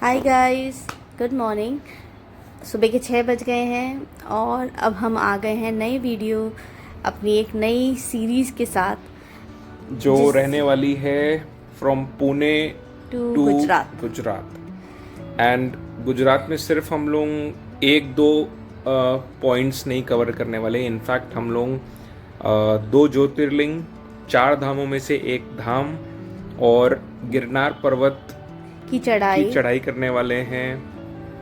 Hi guys, good morning. सुबह के 6 बज गए हैं और अब हम आ गए हैं नई वीडियो अपनी एक नई सीरीज़ के साथ जो रहने वाली है from Pune to to Gujarat. And Gujarat में सिर्फ हम लोग एक दो पॉइंट्स नहीं कवर करने वाले। इनफैक्ट हम लोग 2 ज्योतिर्लिंग, 4 धामों में से एक धाम और गिरनार पर्वत की चढ़ाई करने वाले हैं,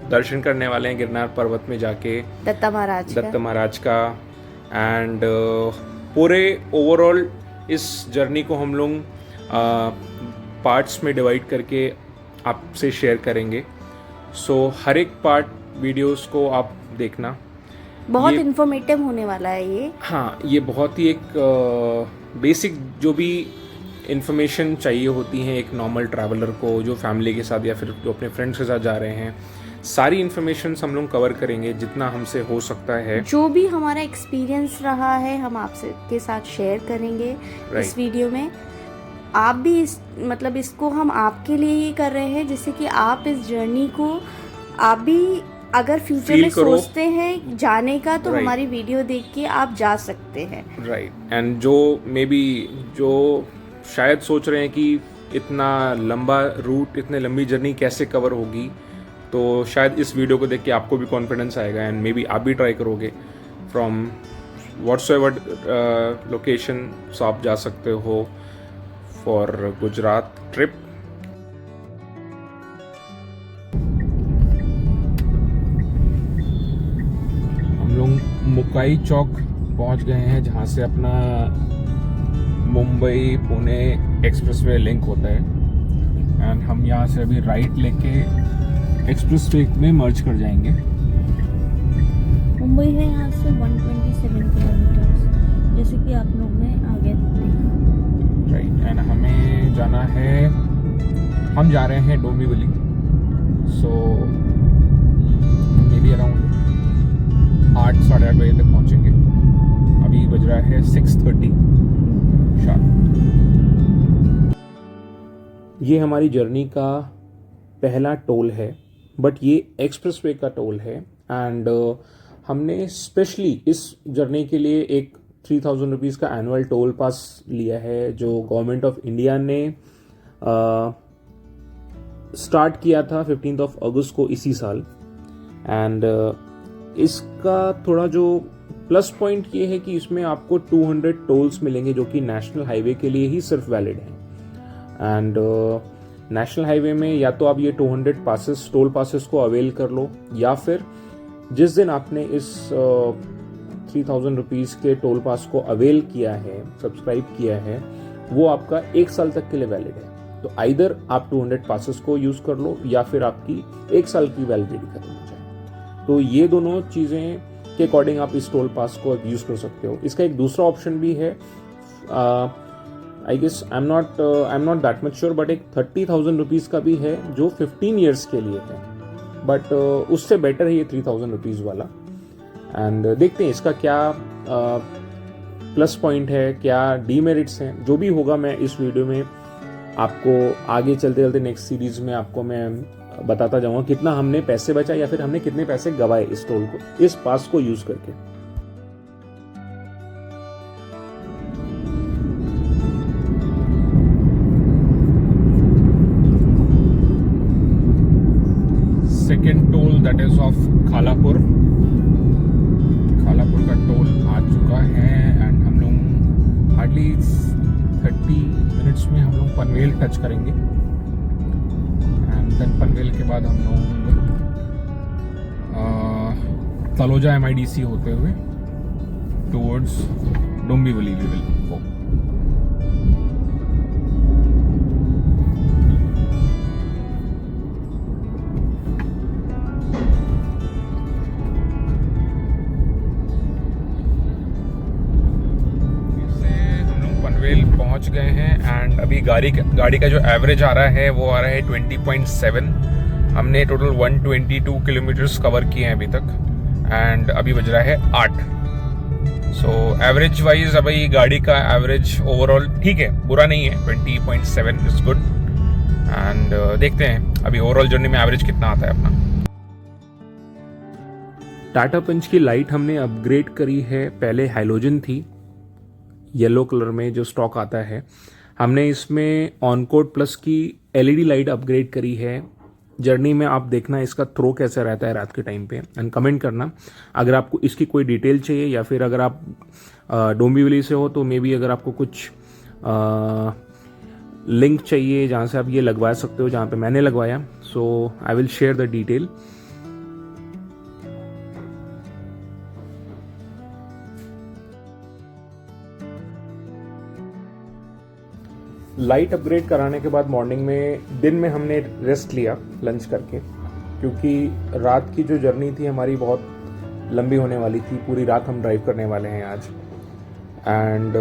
दर्शन करने वाले हैं गिरनार पर्वत में जाके दत्ता महाराज का। एंड पूरे ओवरऑल इस जर्नी को हम लोग पार्ट्स में डिवाइड करके आपसे शेयर करेंगे। सो हर एक पार्ट वीडियोस को आप देखना, बहुत इन्फॉर्मेटिव होने वाला है ये। हाँ, ये बहुत ही एक बेसिक जो भी इन्फॉर्मेशन चाहिए होती है एक नॉर्मल ट्रैवलर को, जो फैमिली के साथ या फिर जो अपने फ्रेंड्स के साथ जा रहे हैं, सारी इन्फॉर्मेशन हम लोग कवर करेंगे जितना हमसे हो सकता है। जो भी हमारा एक्सपीरियंस रहा है हम आपसे के साथ शेयर करेंगे इस वीडियो में। आप भी इसको हम आपके लिए ही कर रहे हैं, जिससे कि आप इस जर्नी को आप भी अगर फ्यूचर में सोचते हैं जाने का तो हमारी वीडियो देख के आप जा सकते हैं। राइट। एंड जो मे बी जो शायद सोच रहे हैं कि इतना लंबा रूट, इतने लंबी जर्नी कैसे कवर होगी, तो शायद इस वीडियो को देख के आपको भी कॉन्फिडेंस आएगा एंड मे बी आप भी ट्राई करोगे फ्रॉम व्हाट्सएवर लोकेशन। सो आप जा सकते हो फॉर गुजरात ट्रिप। हम लोग मुकाई चौक पहुंच गए हैं, जहां से अपना मुंबई पुणे एक्सप्रेसवे लिंक होता है। एंड हम यहाँ से अभी राइट लेके एक्सप्रेसवे में मर्ज कर जाएंगे। मुंबई है यहाँ से 127 किलोमीटर, जैसे कि आप लोग ने आगे देखा। राइट। एंड हमें जाना है, हम जा रहे हैं डोंबिवली। सो मे बी अराउंड 8 साढ़े 8 बजे तक पहुँचेंगे। अभी बज रहा है 6:30 शाम। ये हमारी जर्नी का पहला टोल है, बट ये एक्सप्रेसवे का टोल है। एंड हमने स्पेशली इस जर्नी के लिए एक 3000 रुपीज़ का एनुअल टोल पास लिया है, जो गवर्नमेंट ऑफ इंडिया ने स्टार्ट किया था 15 अगस्त को इसी साल। एंड इसका थोड़ा जो प्लस पॉइंट ये है कि इसमें आपको 200 टोल्स मिलेंगे, जो कि नेशनल हाईवे के लिए ही सिर्फ वैलिड हैं। एंड नेशनल हाईवे में या तो आप ये 200 टोल पासेस को अवेल कर लो, या फिर जिस दिन आपने इस 3000 रुपीज़ के टोल पास को अवेल किया है, सब्सक्राइब किया है, वो आपका 1 साल तक के लिए वैलिड है। तो आइदर आप 200 पासेस को यूज़ कर लो या फिर आपकी 1 साल की वैलिडिटी खत्म हो जाए। तो ये दोनों चीज़ें के अकॉर्डिंग आप इस टोल पास को यूज़ कर सकते हो। इसका एक दूसरा ऑप्शन भी है, I guess I am not that much sure, but एक 30,000 रुपीज़ का भी है जो 15 ईयर्स के लिए है, बट उससे बेटर है ये 3000 रुपीज़ वाला। एंड देखते हैं इसका क्या प्लस पॉइंट है, क्या डीमेरिट्स हैं। जो भी होगा मैं इस वीडियो में आपको आगे चलते चलते नेक्स्ट सीरीज़ में आपको मैं बताता जाऊंगा कितना हमने पैसे बचाए या फिर हमने कितने पैसे गवाए इस टोल को, इस पास को यूज़ करके। Second toll that is of Khalapur का टोल आ चुका है। एंड हम लोग हार्डली 30 मिनट्स में हम लोग पनवेल टच करेंगे। एंड देन पनवेल के बाद हम लोग तलोजा MIDC होते हुए towards Dombivli we will go. पहुंच गए हैं। एंड अभी गाड़ी का जो एवरेज आ रहा है वो आ रहा है 20.7। हमने टोटल 122 किलोमीटर्स कवर किए हैं अभी तक। एंड अभी बज रहा है 8। सो एवरेज वाइज अभी गाड़ी का एवरेज ओवरऑल ठीक है, बुरा नहीं है। 20.7 इज गुड। एंड देखते हैं अभी ओवरऑल जर्नी में एवरेज कितना आता है अपना। टाटा पंच की लाइट हमने अपग्रेड करी है, पहले हैलोजन थी येलो कलर में जो स्टॉक आता है, हमने इसमें ऑनकोड प्लस की एलईडी लाइट अपग्रेड करी है। जर्नी में आप देखना इसका थ्रो कैसा रहता है रात के टाइम पे एंड कमेंट करना अगर आपको इसकी कोई डिटेल चाहिए, या फिर अगर आप डोंबिवली से हो तो मे बी अगर आपको कुछ लिंक चाहिए जहाँ से आप ये लगवा सकते हो जहाँ पे मैंने लगवाया, so I will share the detail. Light upgrade कराने के बाद मॉर्निंग में दिन में हमने रेस्ट लिया लंच करके, क्योंकि रात की जो जर्नी थी हमारी बहुत लंबी होने वाली थी, पूरी रात हम ड्राइव करने वाले हैं आज। एंड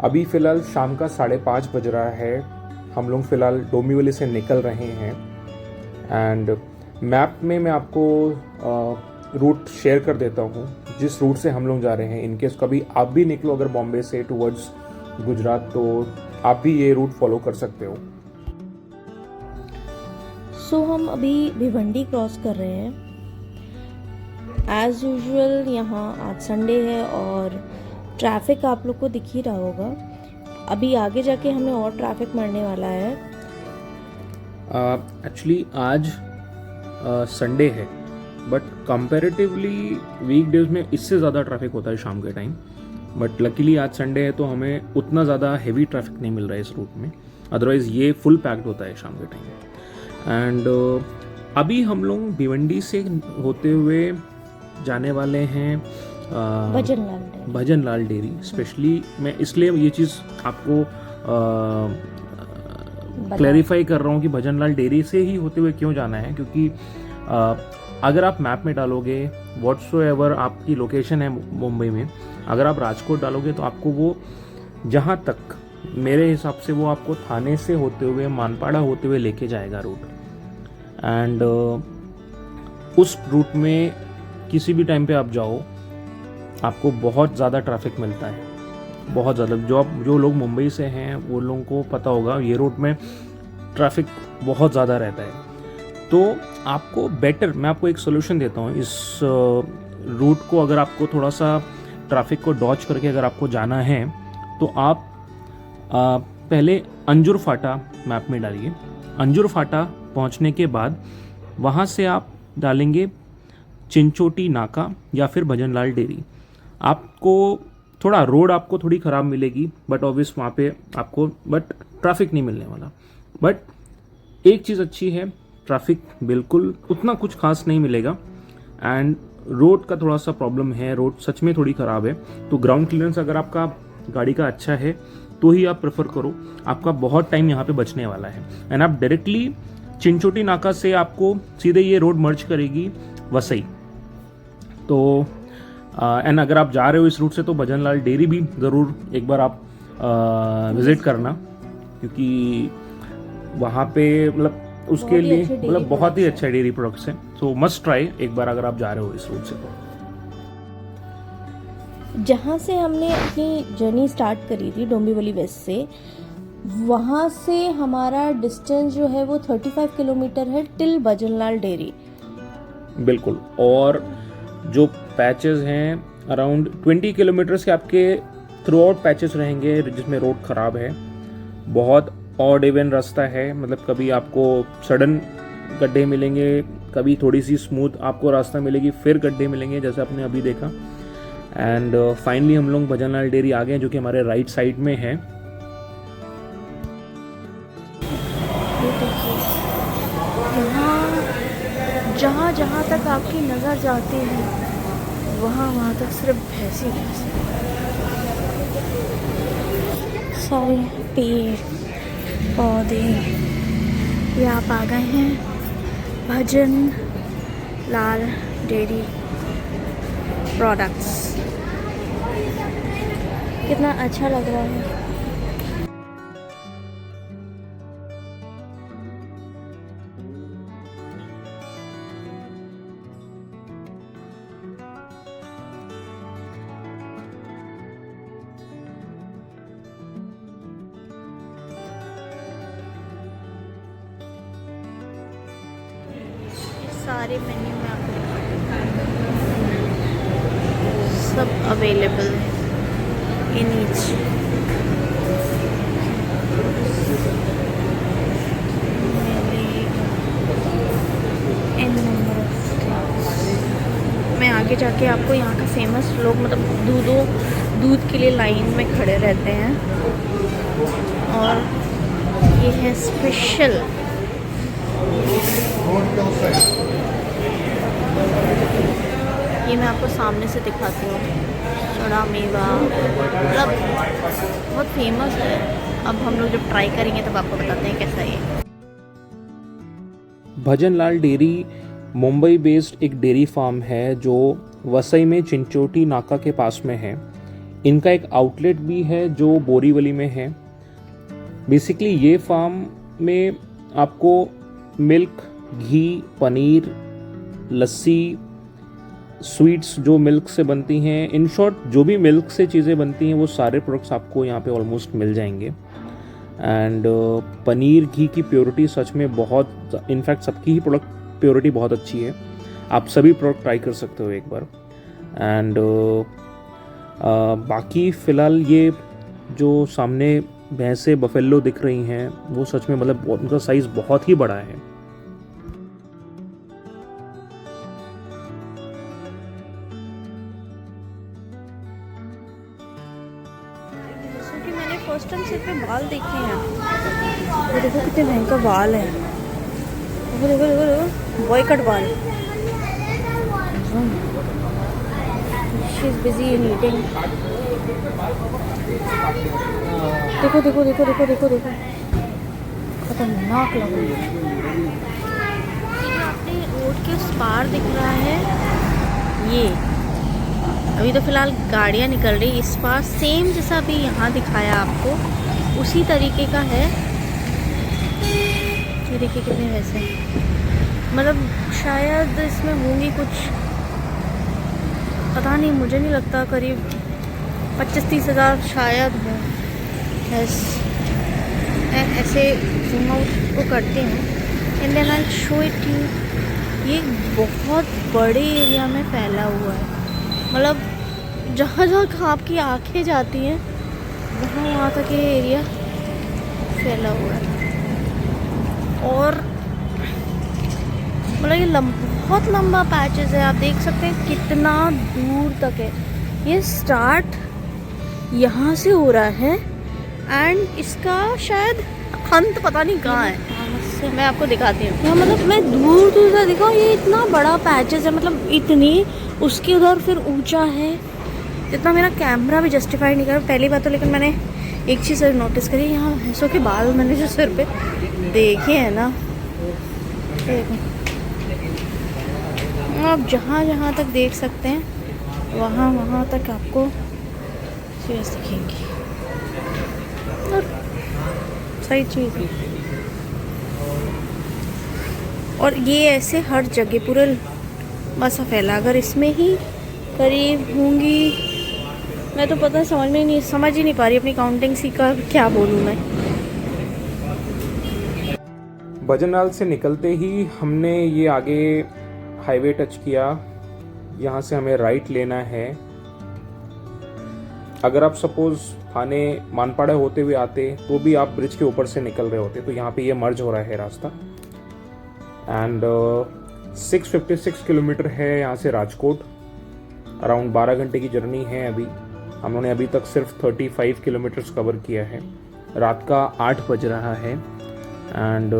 अभी फ़िलहाल शाम का 5:30 बज रहा है, हम लोग फ़िलहाल डोंबिवली से निकल रहे हैं। एंड मैप में मैं आपको रूट शेयर कर देता हूँ जिस रूट से हम लोग जा रहे हैं। इनकेस कभी आप भी निकलो अगर बॉम्बे से टुवर्ड्स गुजरात तो आप भी ये रूट फॉलो कर सकते हो। सो हम अभी भिवंडी क्रॉस कर रहे हैं। एज यूजुअल यहाँ आज संडे है और ट्रैफिक आप लोग को दिख ही रहा होगा। अभी आगे जाके हमें और ट्रैफिक मरने वाला है। एक्चुअली आज संडे है, बट कंपैरेटिवली वीकडेज में इससे ज़्यादा ट्रैफिक होता है शाम के टाइम, बट लकीली आज संडे है तो हमें उतना ज़्यादा हेवी ट्रैफिक नहीं मिल रहा है इस रूट में, अदरवाइज़ ये फुल पैक्ड होता है शाम के टाइम। एंड अभी हम लोग भिवंडी से होते हुए जाने वाले हैं भजन लाल डेयरी। स्पेशली मैं इसलिए ये चीज़ आपको क्लैरिफाई कर रहा हूँ कि भजन लाल डेयरी से ही होते हुए क्यों जाना है, क्योंकि अगर आप मैप में डालोगे व्हाट्सोएवर आपकी लोकेशन है मुंबई में, अगर आप राजकोट डालोगे तो आपको वो जहाँ तक मेरे हिसाब से वो आपको थाने से होते हुए मानपाड़ा होते हुए लेके जाएगा रूट। एंड उस रूट में किसी भी टाइम पे आप जाओ आपको बहुत ज़्यादा ट्रैफिक मिलता है, बहुत ज़्यादा। जो लोग मुंबई से हैं वो लोगों को पता होगा ये रूट में ट्रैफिक बहुत ज़्यादा रहता है। तो आपको बेटर, मैं आपको एक सोल्यूशन देता हूँ इस रूट को, अगर आपको थोड़ा सा ट्रैफिक को डॉच करके अगर आपको जाना है तो आप पहले अंजुर फाटा मैप में डालिए। अंजुर फाटा पहुंचने के बाद वहां से आप डालेंगे चिंचोटी नाका या फिर भजन लाल डेयरी। आपको थोड़ा रोड आपको थोड़ी ख़राब मिलेगी, बट ऑब्वियस वहाँ पे आपको बट ट्रैफिक नहीं मिलने वाला। बट एक चीज़ अच्छी है, ट्रैफिक बिल्कुल उतना कुछ खास नहीं मिलेगा। एंड रोड का थोड़ा सा प्रॉब्लम है, रोड सच में थोड़ी ख़राब है, तो ग्राउंड क्लियरेंस अगर आपका गाड़ी का अच्छा है तो ही आप प्रेफर करो, आपका बहुत टाइम यहाँ पे बचने वाला है। एंड आप डायरेक्टली चिंचोटी नाका से आपको सीधे ये रोड मर्ज करेगी वसई। तो एंड अगर आप जा रहे हो इस रूट से तो भजन लाल डेयरी भी ज़रूर एक बार आप विज़िट करना, क्योंकि वहाँ पे मतलब उसके लिए मतलब बहुत ही अच्छा डेयरी प्रोडक्ट्स हैं। सो मस्ट ट्राई एक बार अगर आप जा रहे हो इस रूट से। तो जहाँ से हमने अपनी जर्नी स्टार्ट करी थी डोंबिवली वेस्ट से, वहाँ से हमारा डिस्टेंस जो है वो 35 किलोमीटर है टिल भजन लाल डेयरी। बिल्कुल, और जो पैचेस हैं अराउंड 20 किलोमीटर्स के आपके थ्रू आउट पैचेस रहेंगे जिसमें रोड ख़राब है, बहुत ऑड इवन रास्ता है, मतलब कभी आपको सडन गड्ढे मिलेंगे, कभी थोड़ी सी स्मूथ आपको रास्ता मिलेगी, फिर गड्ढे मिलेंगे जैसे आपने अभी देखा। एंड फाइनली हम लोग भजन लाल डेयरी आ गए जो कि हमारे राइट साइड में है। यहाँ जहाँ जहाँ तक आपकी नज़र जाती है वहाँ तक सिर्फ भैंस ही भैंस। सारे पेड़ पौधे, ये आप आ गए हैं भजन लाल डेयरी प्रोडक्ट्स। कितना अच्छा लग रहा है। सारे मेन्यू में आपको सब अवेलेबल है इन ईच। मैं आगे जाके आपको यहाँ का फेमस लोग मतलब दूध के लिए लाइन में खड़े रहते हैं और ये है स्पेशल ये मैं आपको सामने से दिखाती हूँ। चढ़ा मेवा मतलब बहुत फेमस है। अब हम लोग जब ट्राई करेंगे तब आपको बताते हैं कैसा है। भजनलाल डेयरी मुंबई बेस्ड एक डेयरी फार्म है जो वसई में चिंचोटी नाका के पास में है। इनका एक आउटलेट भी है जो बोरीवली में है। बेसिकली ये फार्म में आपको मिल्क, घी, पनीर, लस्सी, स्वीट्स जो मिल्क से बनती हैं, इन शॉर्ट जो भी मिल्क से चीज़ें बनती हैं वो सारे प्रोडक्ट्स आपको यहाँ पे ऑलमोस्ट मिल जाएंगे। एंड पनीर, घी की प्योरिटी सच में बहुत, इनफैक्ट सबकी ही प्रोडक्ट प्योरिटी बहुत अच्छी है। आप सभी प्रोडक्ट ट्राई कर सकते हो एक बार। एंड बाकी फ़िलहाल ये जो सामने भैंसें बफेलो दिख रही हैं वो सच में मतलब उनका साइज़ बहुत ही बड़ा है। क्योंकि मैंने फर्स्ट टाइम सिर पे बाल देखे हैं। वो देखो कितने भयंकर बाल हैं। देखो देखो देखो देखो बॉय कट बाल। She is busy in eating. देखो देखो देखो देखो देखो देखो खतरनाक लग रही है। आपने रोड के उस पार दिख रहा है ये, अभी तो फिलहाल गाड़ियाँ निकल रही इस पार, सेम जैसा अभी यहाँ दिखाया आपको उसी तरीके का है। ये देखिए कितने वैसे, मतलब शायद इसमें होंगी कुछ, पता नहीं, मुझे नहीं लगता, करीब 25-30 हज़ार शायद हो। ऐसे जूम आउट को करते हैं and then I show it you. ये बहुत बड़े एरिया में फैला हुआ है, मतलब जहाँ जहाँ आपकी आँखें जाती हैं वहाँ तक ये एरिया फैला हुआ है। और मतलब ये बहुत लंबा पैचेस है, आप देख सकते हैं कितना दूर तक है। ये स्टार्ट यहाँ से हो रहा है एंड इसका शायद अंत पता नहीं कहाँ है। मैं आपको दिखाती हूँ। हाँ, मतलब मैं दूर दूर से दिखा, ये इतना बड़ा पैचेस है, मतलब इतनी, उसके उधर फिर ऊंचा है, जितना मेरा कैमरा भी जस्टिफाई नहीं कर पहली बात तो। लेकिन मैंने एक चीज़ नोटिस करी, यहाँ भैंसों के बाल मैंने जो सिर पे देखे हैं ना, देखो आप जहाँ जहाँ तक देख सकते हैं वहाँ वहाँ तक आपको चीज़ दिखेंगी। और सही चीज़ है। और ये ऐसे हर जगह पूरे बसा फैला। अगर इसमें ही करीब होंगी, मैं तो पता समझ ही नहीं पा रही अपनी काउंटिंग सी का क्या बोलूँ मैं। भजनलाल से निकलते ही हमने ये आगे हाईवे टच किया। यहाँ से हमें राइट लेना है। अगर आप सपोज थाने मानपाड़ा होते हुए आते तो भी आप ब्रिज के ऊपर से निकल रहे होते, तो यहाँ पे ये मर्ज हो रहा है रास्ता। एंड 656 किलोमीटर है यहाँ से राजकोट। अराउंड 12 घंटे की जर्नी है। अभी हम लोगों ने अभी तक सिर्फ 35 किलोमीटर्स कवर किया है। रात का 8 बज रहा है। एंड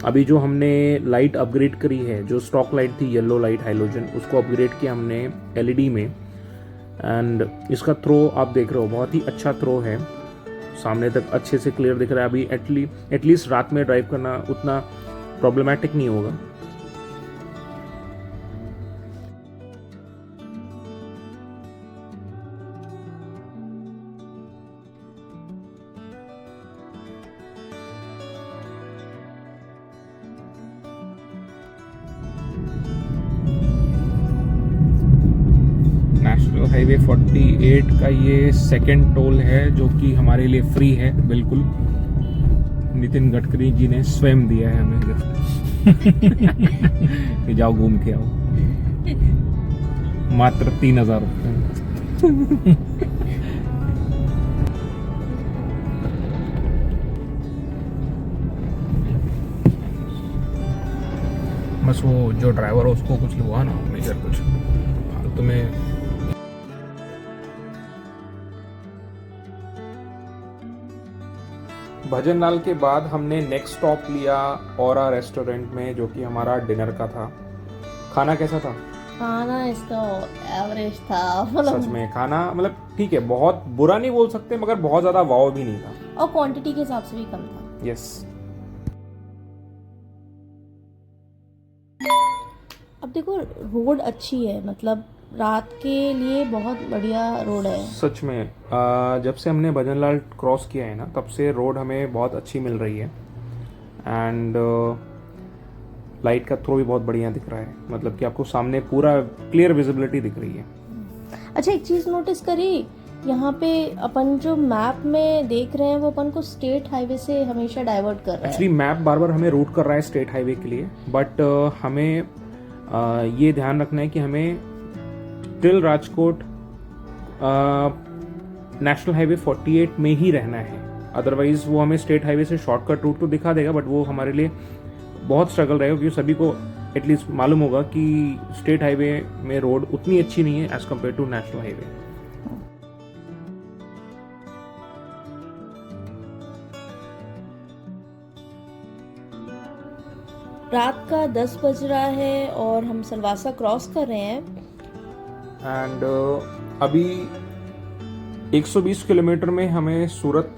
अभी जो हमने लाइट अपग्रेड करी है, जो स्टॉक लाइट थी येलो लाइट हाइलोजन, उसको अपग्रेड किया हमने एलईडी में। एंड इसका थ्रो आप देख रहे हो, बहुत ही अच्छा थ्रो है, सामने तक अच्छे से क्लियर दिख रहा है। अभी एटलीस्ट रात में ड्राइव करना उतना प्रॉब्लमैटिक नहीं होगा। नेशनल हाईवे 48 का ये सेकंड टोल है जो कि हमारे लिए फ्री है बिल्कुल। नितिन गडकरी जी ने स्वयं दिया है हमें गिफ्ट कि जाओ घूम के आओ, मात्र 3,000 रुपये। बस वो जो ड्राइवर है उसको कुछ हुआ ना मेजर कुछ फालतू में। भजन लाल के बाद हमने नेक्स्ट स्टॉप लिया औरा रेस्टोरेंट में, जो कि हमारा डिनर का था। खाना कैसा था? खाना इसका एवरेज था, सच में खाना मतलब ठीक है, बहुत बुरा नहीं बोल सकते मगर बहुत ज्यादा वाव भी नहीं था, और क्वांटिटी के हिसाब से भी कम था। यस। अब देखो रोड अच्छी है, मतलब रात के लिए बहुत बढ़िया रोड है। सच में जब से हमने भजन लाल क्रॉस किया है ना, तब से रोड हमें बहुत अच्छी मिल रही है। एंड लाइट का थ्रो भी बहुत बढ़िया दिख रहा है, मतलब कि आपको सामने पूरा क्लियर विजिबिलिटी दिख रही है। अच्छा, एक चीज नोटिस करी, यहाँ पे अपन जो मैप में देख रहे हैं वो अपन को स्टेट हाईवे से हमेशा डाइवर्ट कर रहा है। एक्चुअली मैप बार बार हमें रूट कर रहा है स्टेट हाईवे के लिए, बट हमें ये ध्यान रखना है कि हमें टिल राजकोट नेशनल हाईवे 48 में ही रहना है। अदरवाइज वो हमें स्टेट हाईवे से शॉर्टकट रूट तो दिखा देगा, बट वो हमारे लिए बहुत स्ट्रगल रहेगा, क्योंकि सभी को एटलीस्ट मालूम होगा कि स्टेट हाईवे में रोड उतनी अच्छी नहीं है as compare to national highway. रात का 10 बज रहा है और हम सलवासा क्रॉस कर रहे हैं। एंड अभी 120 किलोमीटर में हमें सूरत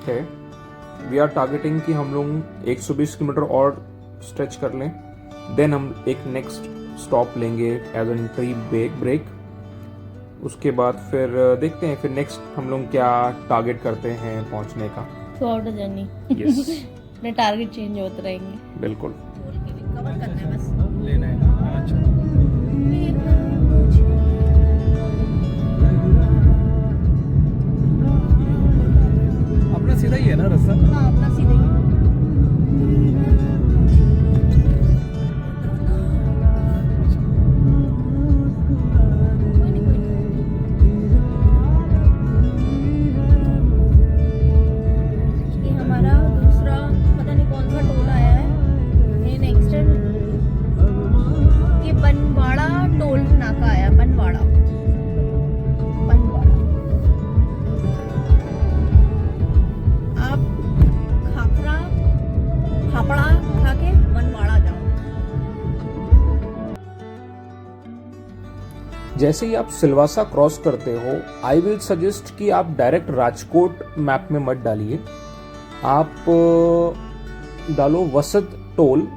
है। वी आर टारगेटिंग कि हम लोग 120 किलोमीटर और स्ट्रेच कर लें, देन हम एक नेक्स्ट स्टॉप लेंगे एज एन ट्री ब्रेक। उसके बाद फिर देखते हैं फिर नेक्स्ट हम लोग क्या टारगेट करते हैं पहुंचने का। Through out the journey yes अपने टारगेट चेंज होते रहेंगे। बिल्कुल। कवर करना है बस। लेना है ना, अच्छा। अपना सीधा ही है ना रास्ता? हाँ, अपना सीधा ही। ये हमारा दूसरा पता नहीं कौन सा टोल आया है। ये नेक्स्ट ये बनवाड़ा टोल नाका आया, बनवाड़ा। आप खापड़ा खा के बनवाड़ा जाओ। जैसे ही आप सिलवासा क्रॉस करते हो, आई विल सजेस्ट कि आप डायरेक्ट राजकोट मैप में मत डालिए, आप डालो वसत टोल।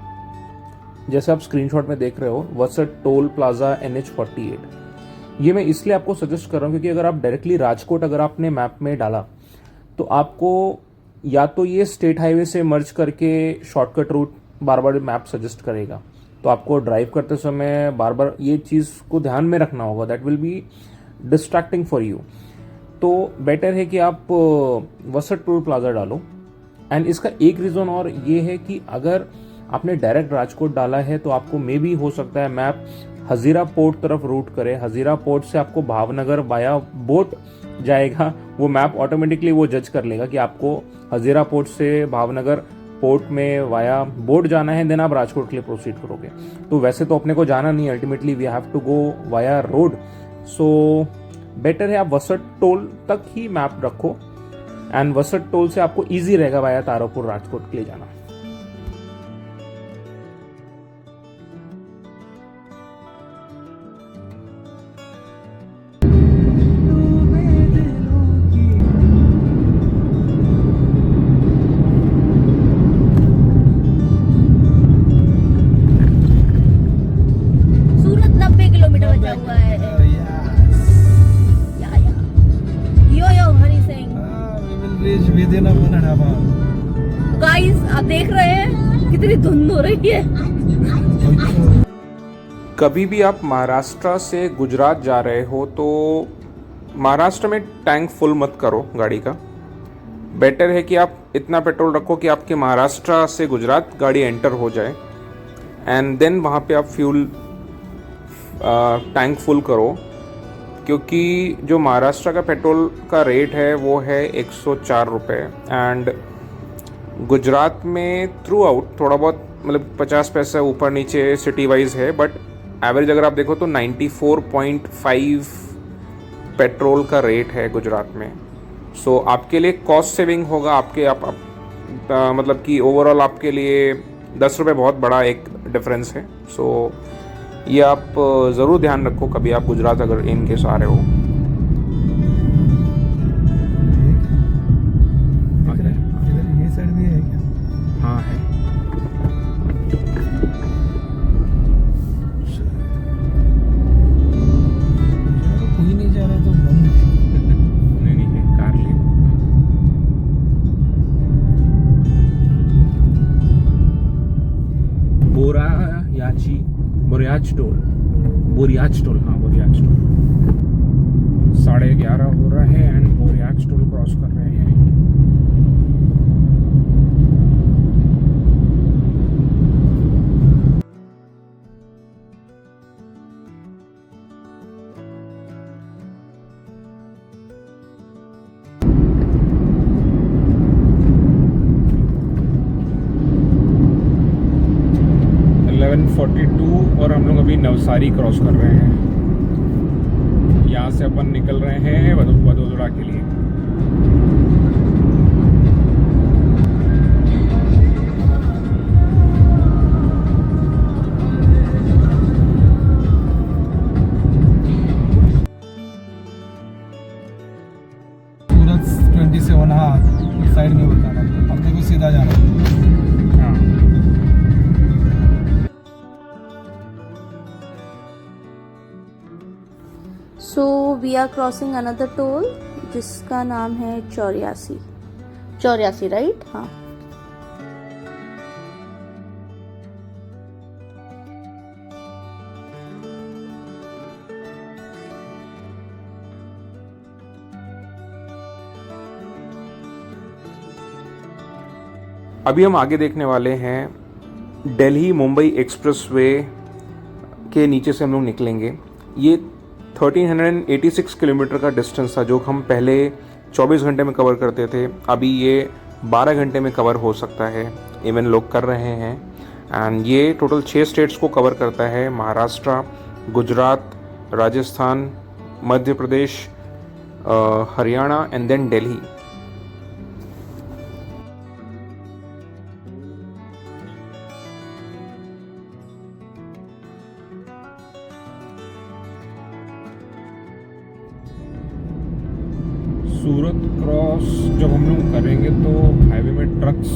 जैसे आप स्क्रीनशॉट में देख रहे हो, वसत टोल प्लाजा NH48। ये मैं इसलिए आपको सजेस्ट कर रहा हूँ क्योंकि अगर आप डायरेक्टली राजकोट अगर आपने मैप में डाला तो आपको या तो ये स्टेट हाईवे से मर्ज करके शॉर्टकट रूट बार बार मैप सजेस्ट करेगा, तो आपको ड्राइव करते समय बार बार ये चीज़ को ध्यान में रखना होगा, that will be distracting for you. तो बेटर है कि आप वसत टोल प्लाजा डालो। एंड इसका एक रीज़न और ये है कि अगर आपने डायरेक्ट राजकोट डाला है तो आपको मे भी हो सकता है मैप हजीरा पोर्ट तरफ रूट करे। हजीरा पोर्ट से आपको भावनगर बाया बोट जाएगा, वो मैप ऑटोमेटिकली वो जज कर लेगा कि आपको हजीरा पोर्ट से भावनगर पोर्ट में वाया बोट जाना है, देन आप राजकोट के लिए प्रोसीड करोगे। तो वैसे तो अपने को जाना नहीं, ultimately we have to go via road. So better है आप वसत टोल तक ही मैप रखो, एंड वसत टोल से आपको इजी रहेगा वाया तारापुर राजकोट के लिए जाना। सूरत 90 किलोमीटर बचा हुआ है। Yo Honey Singh. We will reach within a 1.5 hour. Guys, आप देख रहे हैं कितनी धुंध हो रही है। कभी भी आप महाराष्ट्र से गुजरात जा रहे हो तो महाराष्ट्र में टैंक फुल मत करो गाड़ी का। बेटर है कि आप इतना पेट्रोल रखो कि आपके महाराष्ट्र से गुजरात गाड़ी एंटर हो जाए एंड देन वहाँ पे आप फ्यूल टैंक फुल करो, क्योंकि जो महाराष्ट्र का पेट्रोल का रेट है वो है 104 रुपये एंड गुजरात में थ्रू आउट थोड़ा बहुत मतलब 50 पैसा ऊपर नीचे सिटी वाइज है, बट एवरेज अगर आप देखो तो 94.5 पेट्रोल का रेट है गुजरात में। सो आपके लिए कॉस्ट सेविंग होगा, आपके आप मतलब कि ओवरऑल आपके लिए 10 रुपये बहुत बड़ा एक डिफरेंस है। सो ये आप ज़रूर ध्यान रखो कभी आप गुजरात अगर इन केस आ रहे हो। इधर ये साइड भी है क्या? हाँ है। कोई नहीं जा रहा तो बंद। नहीं है, कार ले। बोरियाज टोल, हाँ बोरियाज टोल 11:30 हो रहा है एंड बोरियाज टोल क्रॉस कर रहे हैं। और हम लोग अभी नवसारी क्रॉस कर रहे हैं। यहाँ से अपन निकल रहे हैं वडोदरा के लिए। सूरत 27, हाँ साइड में बता रहा है, अपने को सीधा जाना है। So we are crossing another toll जिसका नाम है 84 राइट। हाँ, अभी हम आगे देखने वाले हैं दिल्ली मुंबई एक्सप्रेसवे के नीचे से हम लोग निकलेंगे। ये 1386 किलोमीटर का डिस्टेंस था जो हम पहले 24 घंटे में कवर करते थे, अभी ये 12 घंटे में कवर हो सकता है, इवन लोग कर रहे हैं। एंड ये टोटल 6 स्टेट्स को कवर करता है, Maharashtra, Gujarat, Rajasthan, Madhya Pradesh, Haryana and then Delhi. Surat cross जब हम लोग करेंगे तो हाईवे में ट्रक्स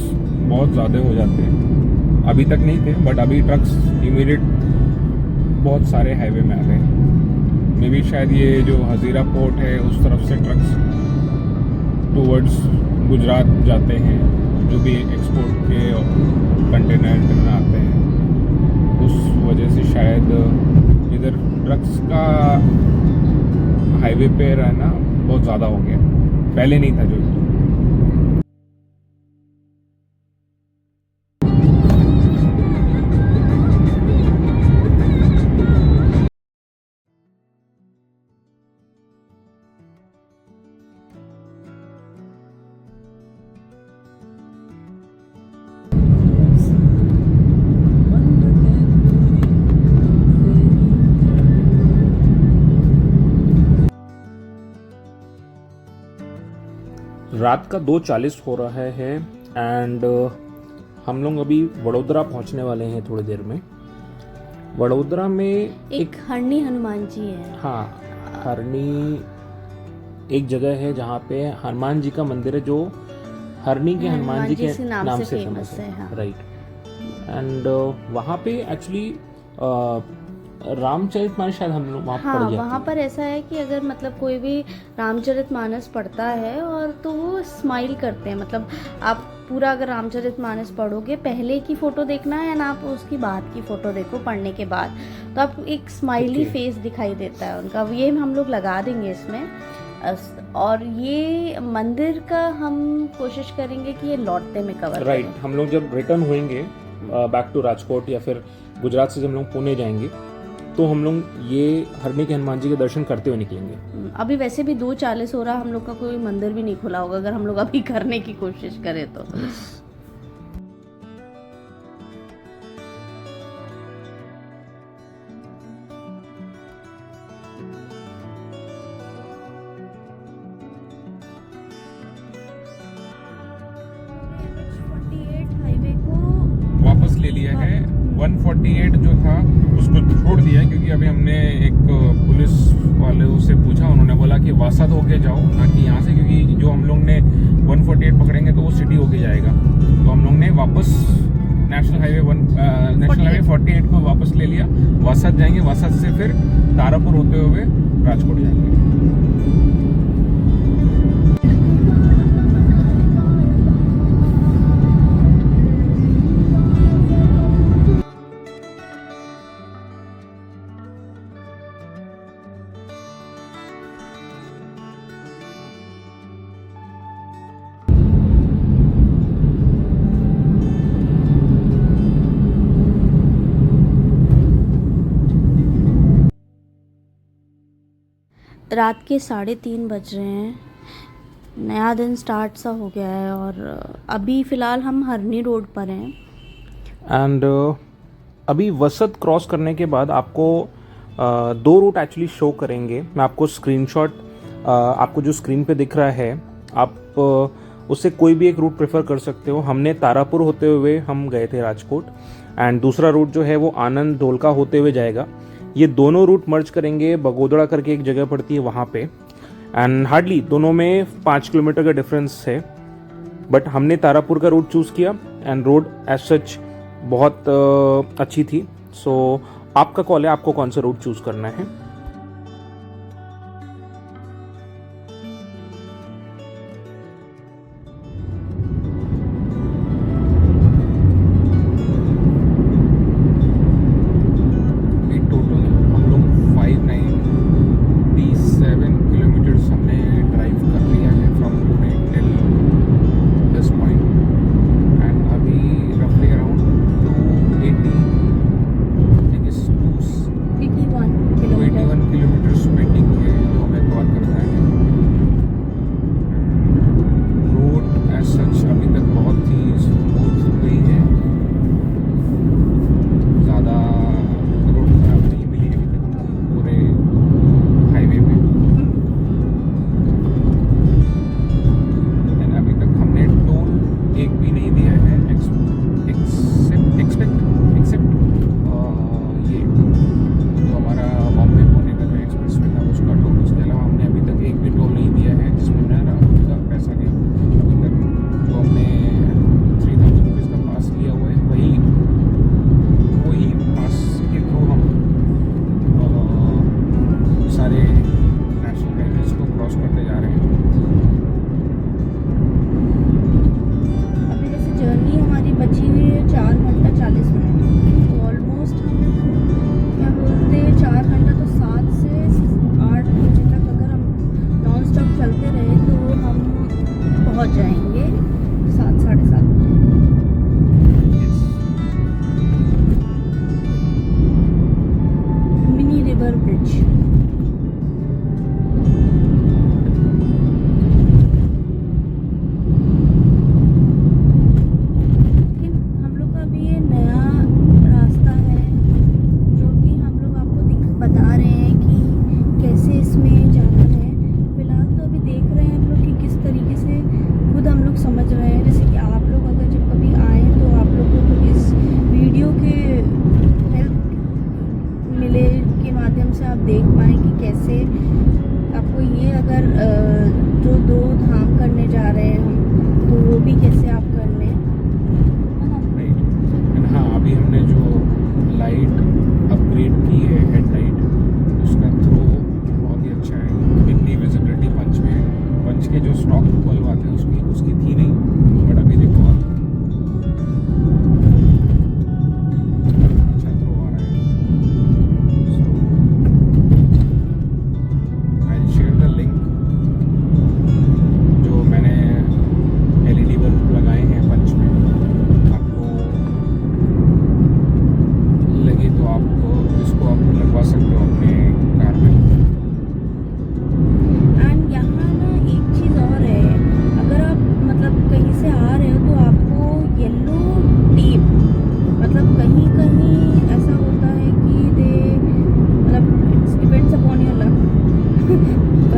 बहुत ज़्यादा हो जाते हैं, अभी तक नहीं थे बट अभी ट्रक्स इमीडिएट बहुत सारे हाईवे में आ गए। मे भी शायद ये जो हजीरा पोर्ट है उस तरफ से ट्रक्स टूवर्ड्स गुजरात जाते हैं, जो भी एक्सपोर्ट के कंटेनर आते हैं, उस वजह से शायद इधर ट्रक्स का हाईवे पे रहना बहुत ज़्यादा हो गया, पहले नहीं था जो। रात का 2:40 हो रहा है एंड हम लोग अभी वडोदरा पहुंचने वाले हैं थोड़ी देर में। वडोदरा में एक हरणी हनुमान जी है। हाँ, हरणी एक जगह है जहाँ पे हनुमान जी का मंदिर है, जो हरणी के हनुमान जी के नाम से फेमस है। हाँ। राइट। एंड वहाँ पे एक्चुअली रामचरितमानस शायद हम लोग वहाँ पढ़ जाते हैं। वहाँ पर ऐसा है कि अगर मतलब कोई भी रामचरितमानस पढ़ता है और तो वो स्माइल करते हैं, मतलब आप पूरा अगर रामचरितमानस पढ़ोगे, पहले की फोटो देखना है ना, आप उसकी बाद की फोटो देखो पढ़ने के बाद, तो आपको एक स्माइली फेस दिखाई देता है उनका। ये हम लोग लगा देंगे इसमें, और ये मंदिर का हम कोशिश करेंगे कि ये लौटते में कवर राइट करें। हम लोग जब रिटर्न होंगे बैक टू राजकोट या फिर गुजरात से जब हम लोग पुणे जाएंगे तो हम लोग ये हरणी के हनुमान जी के दर्शन करते हुए निकलेंगे। अभी वैसे भी 2:40 हो रहा, हम लोग का कोई मंदिर भी नहीं खुला होगा अगर हम लोग अभी करने की कोशिश करें तो। हाईवे को वापस ले लिया है 148 जो था उसको छोड़ दिया है, क्योंकि अभी हमने एक पुलिस वाले से पूछा, उन्होंने बोला कि वासद होके जाओ ना कि यहाँ से, क्योंकि जो हम लोग ने 148 पकड़ेंगे तो वो सिटी होके जाएगा। तो हम लोग ने वापस नेशनल हाईवे 48 को वापस ले लिया, वासद जाएंगे, वासद से फिर तारापुर होते हुए राजकोट जाएंगे। रात के 3:30 बज रहे हैं, नया दिन स्टार्ट सा हो गया है और अभी फ़िलहाल हम हरनी रोड पर हैं। एंड अभी वसत क्रॉस करने के बाद आपको 2 रूट एक्चुअली शो करेंगे। मैं आपको स्क्रीनशॉट आपको जो स्क्रीन पे दिख रहा है आप उससे कोई भी एक रूट प्रेफर कर सकते हो। हमने तारापुर होते हुए हम गए थे राजकोट, एंड दूसरा रूट जो है वो आनंद ढोलका होते हुए जाएगा। ये दोनों रूट मर्ज करेंगे, बगोदड़ा करके एक जगह पड़ती है वहाँ पे, एंड हार्डली दोनों में 5 किलोमीटर का डिफरेंस है। बट हमने तारापुर का रूट चूज़ किया एंड रोड एज सच बहुत अच्छी थी। सो आपका कॉल है, आपको कौन सा रूट चूज़ करना है। पहुंच जाएंगे 7 साढ़े 7 बजे। Mini river bridge. हम लोग का अभी ये नया रास्ता है जो कि हम लोग आपको बता रहे हैं कि कैसे इसमें जाना है। फिलहाल तो अभी देख रहे हैं हम लोग कि किस तरीके से खुद हम लोग समझ रहे हैं। जैसे कि आप लोग अगर जब कभी आए तो आप लोगों को इस वीडियो के हेल्प मिले के माध्यम से आप देख पाएँ कि कैसे आपको ये अगर जो 2 धाम करने जा रहे हैं हम, तो वो भी कैसे आप कर लें, है ना। हाँ, अभी हमने जो लाइट अपग्रेड की है, हेड लाइट, उसका थ्रो बहुत ही अच्छा है। इतनी विजिबिलिटी पंच में, पंच के जो स्टॉक बल्ब आते हैं उसकी थी नहीं, बट अभी देखो आप अच्छा थ्रो आ रहा है। सो आई शेयर द लिंक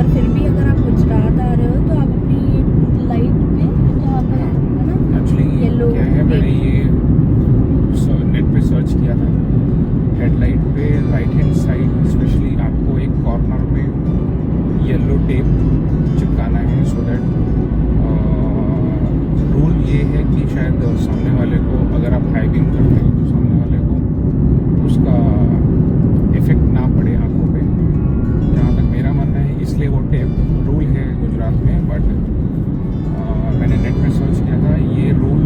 पर फिर भी अगर आप गुजरात आ रहे हो तो आप अपनी लाइट पे जहाँ पर है ना एक्चुअली येलो क्या है, मैंने ये नेट पे सर्च किया था, हेडलाइट पे राइट हैंड साइड स्पेशली आपको एक कॉर्नर में येलो टेप चिपकाना है, सो दैट रूल ये है कि शायद सामने वाले को, अगर आप हाई बीम करते हो तो सामने वाले को उसका इफेक्ट ना पड़े आंखों पे, जहाँ तक मेरा मानना है, इसलिए वो टेप रूल है गुजरात में। बट मैंने नेट में सर्च किया था, ये रूल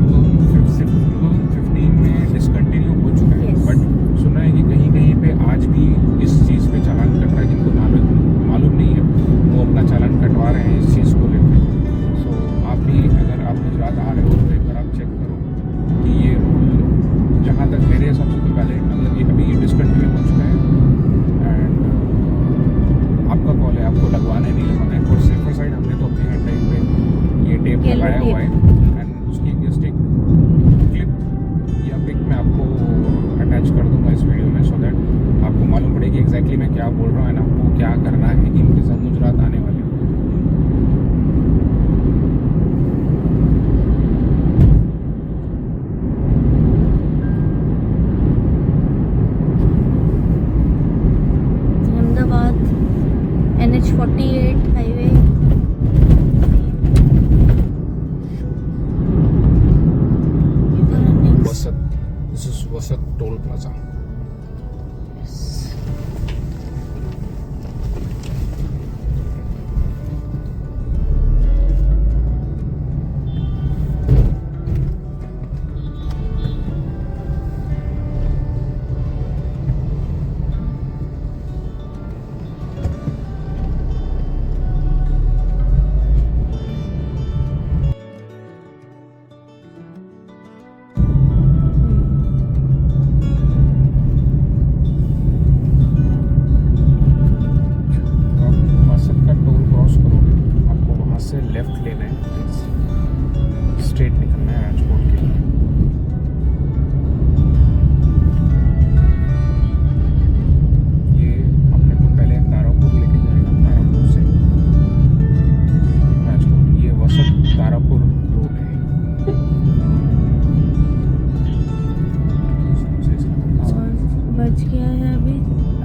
2015 में डिसकंटिन्यू हो चुका है। Yes. बट सुना है कि कहीं कहीं पे आज भी इस चीज़ पे चालान कट रहा है, जिनको मालूम नहीं है वो अपना चालान कटवा रहे हैं इस चीज़ को लेकर। सो आप भी अगर आप गुजरात आ रहे हो तो एक बार आप चेक करो कि ये रूल, जहाँ तक मेरे हिसाब से तो पहले मतलब ये अभी डिसकंटिन्यू हो चुका है। एंड आपका कॉल है, आपको लगवाना है नहीं लगवाना है। फॉर सेफर साइड हमने तो अपने हेडलाइट पे ये टेप Yellow लगाया tape. हुआ है, एंड उसकी जस्ट एक क्लिप या पिक मैं आपको अटैच कर दूंगा इस वीडियो में, सो दैट आपको मालूम पड़ेगी एग्जैक्टली मैं क्या बोल रहा हूँ एंड आपको क्या करना है इनके साथ गुजरात आने वाले हो। Ahmedabad NH48 highway Vasad, this is Vasad toll plaza. Left लेना है, स्ट्रेट निकलना है राजकोट के लिए। ये अपने को पहले तारापुर लेके जाएगा, तारापुर से राजकोट। ये वसत तारापुर रोड है। बज गया है अभी,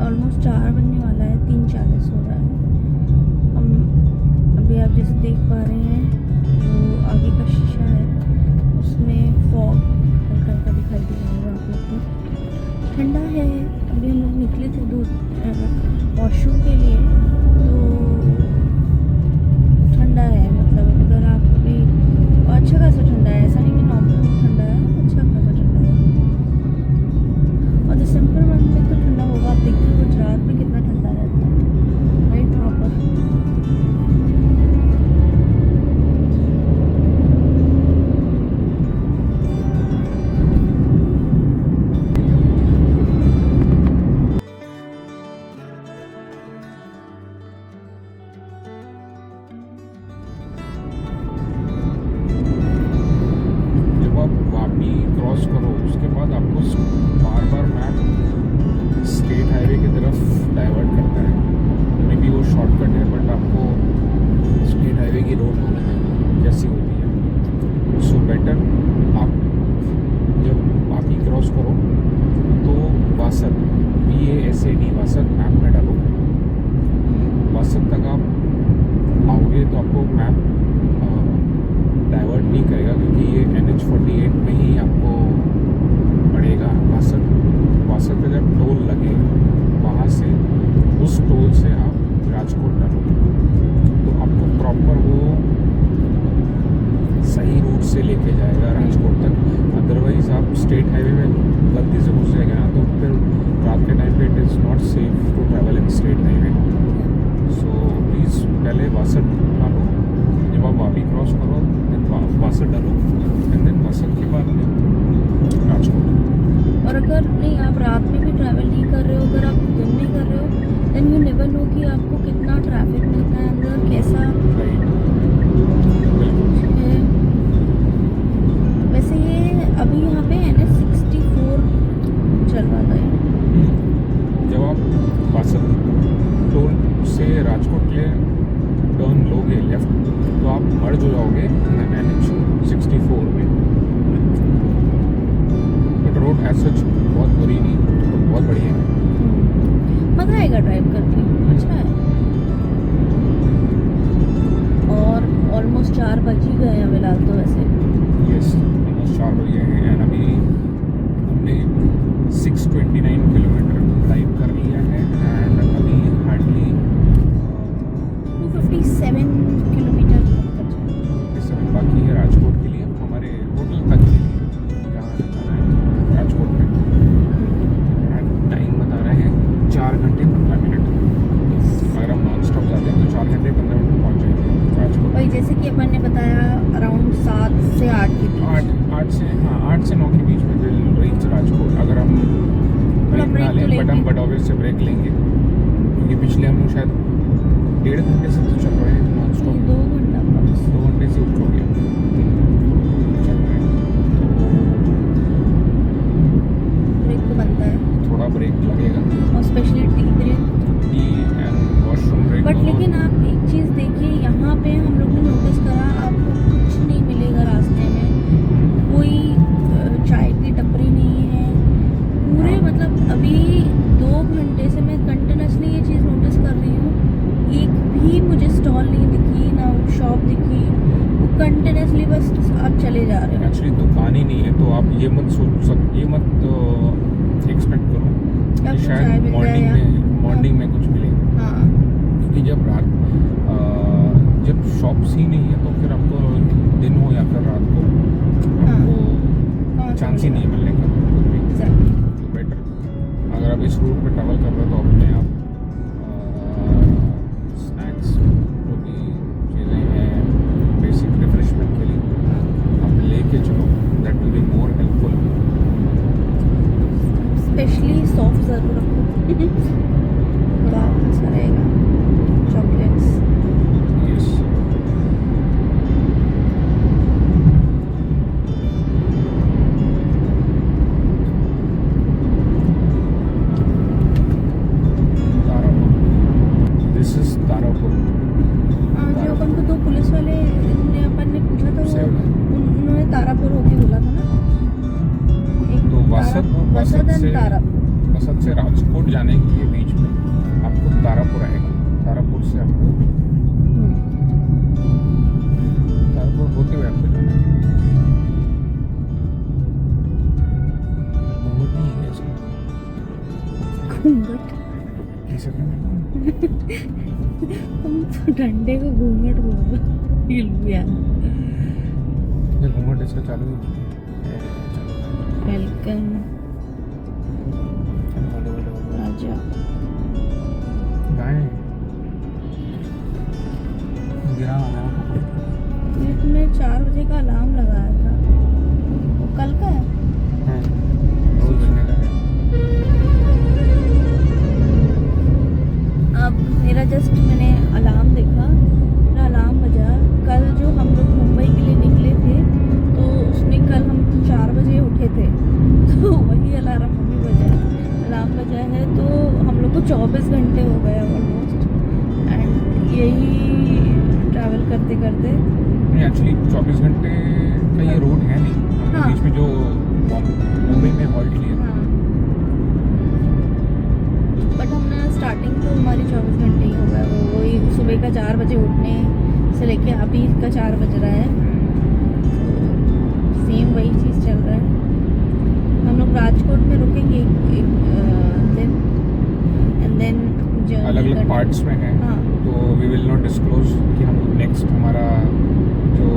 ऑलमोस्ट 4 बनने वाला है, 3:40 हो रहा है। हम अभी आप जैसे देख पा रहे हैं जो आगे का शीशा है उसमें फॉग हल्का हल्का दिखाई दे रहा होगा आप लोग को। ठंडा है, अभी हम लोग निकले थे दूर वॉशरूम के लिए, तो ठंडा है। मतलब अगर आप अभी अच्छा खासा ठंडा है, ऐसा नहीं कि नॉर्मल ठंडा है, अच्छा खासा ठंडा है। और दिसंबर मंथ में तो ठंडा होगा, आप देखते हो गुजरात में कितना ठंडा रहता है, राइट? प्रॉपर क्रॉस करो उसके बाद आपको बार बार मैप स्टेट हाईवे की तरफ डाइवर्ट करता है। मे बी वो शॉर्टकट है, बट आपको स्टेट हाईवे की रोड मालूम है कैसी होती है। सो बेटर आप जब वापी क्रॉस करो तो वासद VASAD वासद मैप में डालो। वासद तक आप आओगे तो आपको मैप डाइवर्ट नहीं करेगा, क्योंकि ये NH48 में ही आपको पड़ेगा वासद। वासद का जब टोल लगे वहाँ से उस टोल से आप राजकोट डालो तो आपको प्रॉपर वो सही रूट से लेके जाएगा राजकोट तक। अदरवाइज़ आप स्टेट हाईवे में गलती से घुस जाएगा ना तो फिर रात के टाइम पे it is not safe to travel in state highway. So please पहले वासद डालो, जब आप वापी क्रॉस करो देन वासद डालो एंड देन वासद के बाद में राजकोट। और अगर नहीं आप रात में भी ट्रैवल नहीं कर रहे हो, अगर आप दिन में कर रहे हो, देन यू नेवर नो कि आपको कितना ट्रैफिक मिलता है अंदर, कैसा है। वैसे ये अभी यहाँ पे NH64 चल रहा था। जब आप वासद टोल से राजकोट के लिए टर्न लोगे लेफ्ट तो आप मर्ज हो जाओगे NH-64 में। बट रोड एज सच बहुत बुरी नहीं, तो बहुत बढ़िया है। मज़ा आएगा ड्राइव करके, अच्छा है। और ऑलमोस्ट 4 बज ही गए हैं फिलहाल तो वैसे। यस, ऑलमोस्ट 4 बजे हैं एंड अभी हमने 629 किलोमीटर ड्राइव कर लिया है एंड अभी हार्डली 257 किलोमीटर बचा है। 57 बाकी है राजकोट के लिए, हमारे होटल तक के लिए जहाँ जाना है राजकोट में। एंड टाइम बता रहे हैं 4 घंटे 15 मिनट। अगर हम नॉन स्टॉप जाते हैं तो 4 घंटे 15 मिनट पहुँच जाएंगे राजकोट। भाई जैसे कि अपन ने बताया अराउंड 7 से 8 के बीच। 8 से 9 के बीच में विल रीच राजकोट अगर हम ब्रेक ना break तो लें। बट हम लेंगे। बटौवे से ब्रेक लेंगे क्योंकि पिछले हम लोग शायद 1.5 घंटे से तो चल रहे हैं नॉन स्टॉप। 2 घंटा बस। 2 घंटे से ऊपर हो गया चल रहे हैं, ब्रेक तो बनता है थोड़ा ब्रेक लगेगा। और specially tea break. Tea and washroom break. But लेकिन आप एक चीज़ देखिए, यहाँ पे हम लोग ने नोटिस करा आपको कुछ नहीं मिलेगा रास्ते में। कोई चाय की टपरी नहीं है पूरे, हाँ। मतलब अभी 2 घंटे से मैं कंटिन्यूसली ये चीज़ नोटिस कर रही हूँ। एक भी मुझे स्टॉल नहीं दिखी, ना शॉप दिखी। वो कंटिन्यूसली बस आप चले जा रहे हो। एक्चुअली दुकान ही नहीं है तो आप ये मत एक्सपेक्ट करो कि आपको चाय शायद मिल जाए मॉर्निंग में कुछ मिलेगा। हाँ क्योंकि जब शॉप्स ही नहीं है तो फिर आपको दिन हो या फिर रात को आपको चांस ही नहीं मिलने का कुछ भी। एग्जैक्टली। तो बेटर अगर आप इस रूट पे ट्रैवल कर रहे हो तो अपने आप स्नैक्स जो भी चीज़ें हैं बेसिक रिफ्रेशमेंट के लिए आप लेके चलो, that will be more helpful. Specially soft ज़रूर रखो, बड़ा अच्छा रहेगा। Chocolates. Yes this is Tarapur. जो अपन को 2 पुलिस वाले ने अपन ने पूछा था वो उन्होंने तारापुर होके बोला था ना। एक तो वसत से राजकोट जाने के बीच में आपको तारापुर आएगा। तारापुर से आपको तारापुर होते हुए आपको जाना है। घूंघट नहीं है इसमें। घूंघट। किसे कहते हम तो डंडे को घूंघट बोल रहे हैं। हैं? घूंघट इसका चालू ही नहीं है। वेलकम बोलो बोलो बोलो। राजा। गाय गिरा ये तुम्हें 4 बजे का अलार्म लगाया था, वो कल का है। हाँ रोज बजने का है। अब मेरा जस्ट मैंने अलार्म देखा, मेरा अलार्म बजा। कल जो हम लोग मुंबई के लिए निकले थे तो उसमें कल हम 4 बजे उठे थे, तो वही अलार्म अभी बजा है। तो हम लोग को 24 घंटे हो गए ऑलमोस्ट, एंड यही ट्रैवल करते करते। नहीं एक्चुअली 24 घंटे का ये रूट है नहीं। हमने हाँ। बीच में जो मुंबई में हॉल्ट लिया हाँ, बट हमने स्टार्टिंग तो हमारी 24 घंटे ही हो गए। वो वही सुबह का 4 बजे उठने से लेके अभी का 4 बज रहा है, सेम वही चीज़ चल रहा है। हम लोग राजकोट में रुकेंगे एक दिन, एंड देन अलग अलग पार्ट्स में है। हाँ। तो वी विल नॉट डिस्क्लोज कि हम नेक्स्ट हमारा जो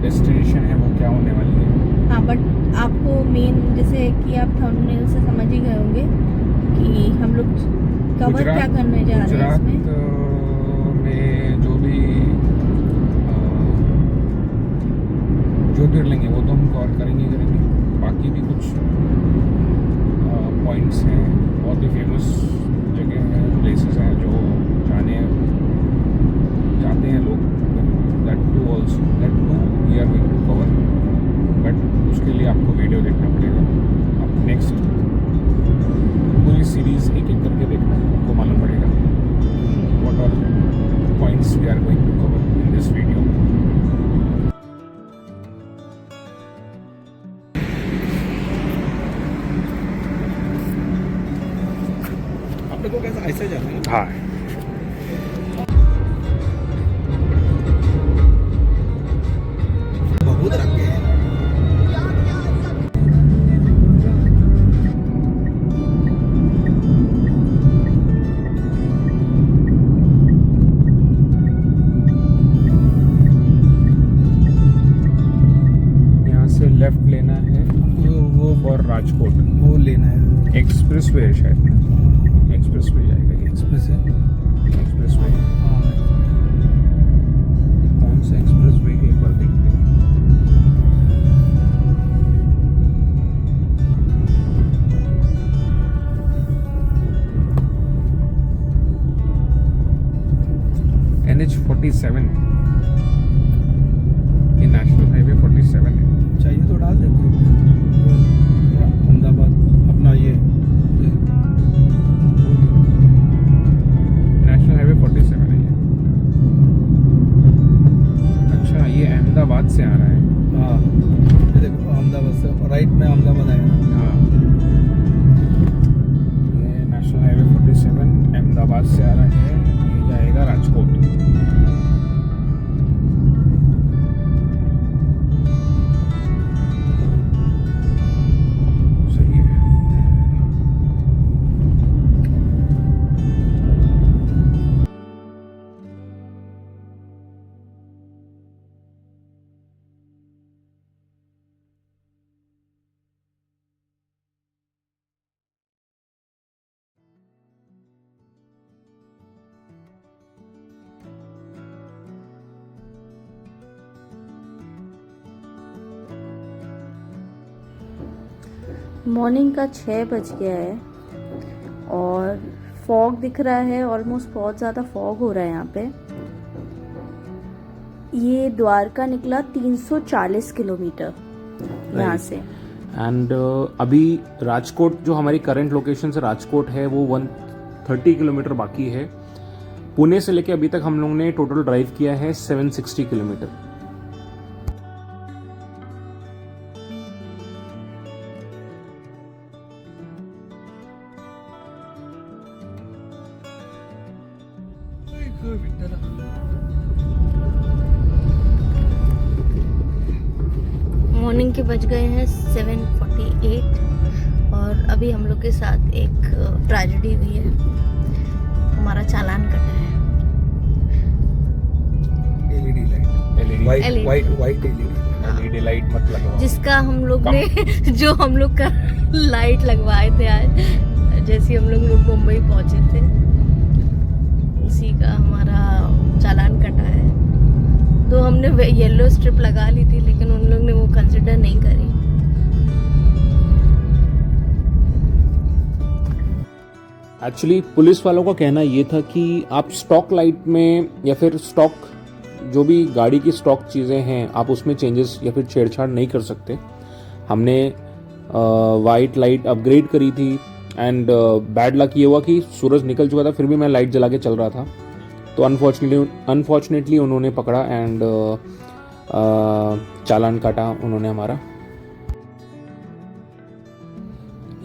डेस्टिनेशन है वो क्या होने वाली है। हाँ, बट आपको मेन जैसे कि आप थंबनेल से समझ ही गए होंगे कि हम लोग कवर क्या करने जा रहे हैं इसमें। में जो भी ज्योतिर्लिंग है वो तो हम कवर करेंगे। बाकी भी कुछ पॉइंट्स हैं, बहुत ही फेमस जगह हैं, प्लेसेस हैं जो जाते हैं लोग। That too we are going to cover, but उसके लिए आपको वीडियो देखना पड़ेगा। आप नेक्स्ट पूरी सीरीज़ एक एक करके देखना आपको मालूम पड़ेगा। अपने को कैसे ऐसे जाना है? हाँ बहुत रंगे हैं। यहाँ से लेफ्ट लेना है वो फॉर राजकोट। वो लेना है एक्सप्रेस वे है शायद, एक्सप्रेस वे जाएगा ये, एक्सप्रेस है। Express way. हाँ कौन सा एक्सप्रेस वे है एक बार देखते हैं। NH47, ये नेशनल हाईवे 47 है। चाहिए तो डाल देते हैं। अहमदाबाद अपना ये नेशनल हाईवे 47 है ये। अच्छा ये अहमदाबाद से आ रहा है। हाँ ये देखो अहमदाबाद से राइट में अहमदाबाद आएगा। हाँ ये नेशनल हाईवे 47 अहमदाबाद से आ रहा है, ये जाएगा राजकोट। सही है। मॉर्निंग का 6 बज गया है और फॉग दिख रहा है, ऑलमोस्ट बहुत ज़्यादा फॉग हो रहा है यहाँ पे। ये द्वारका निकला 340 किलोमीटर यहाँ से। एंड अभी राजकोट जो हमारी करंट लोकेशन से राजकोट है वो 130 किलोमीटर बाकी है। पुणे से लेके अभी तक हम लोग ने टोटल ड्राइव किया है 760 किलोमीटर। मॉर्निंग के बज गए हैं 7:48 और अभी हम लोग के साथ एक ट्रेजेडी हुई है। हमारा चालान कटा है। LED light, LED white LED light मत लगाओ। जिसका हम लोग ने जो हम लोग का लाइट लगवाए थे आज जैसे हम लोग मुंबई पहुंचे थे, उसी का हमारा चालान कटा है। तो हमने येलो स्ट्रिप लगा ली थी लेकिन उन लोग ने वो कंसिडर नहीं करी। एक्चुअली पुलिस वालों का कहना ये था कि आप स्टॉक लाइट में या फिर स्टॉक जो भी गाड़ी की स्टॉक चीज़ें हैं आप उसमें चेंजेस या फिर छेड़छाड़ नहीं कर सकते। हमने वाइट लाइट अपग्रेड करी थी एंड बैड लक ये हुआ कि सूरज निकल चुका था फिर भी मैं लाइट जला के चल रहा था, तो अनफॉर्चुनेटली उन्होंने पकड़ा एंड चालान काटा उन्होंने हमारा।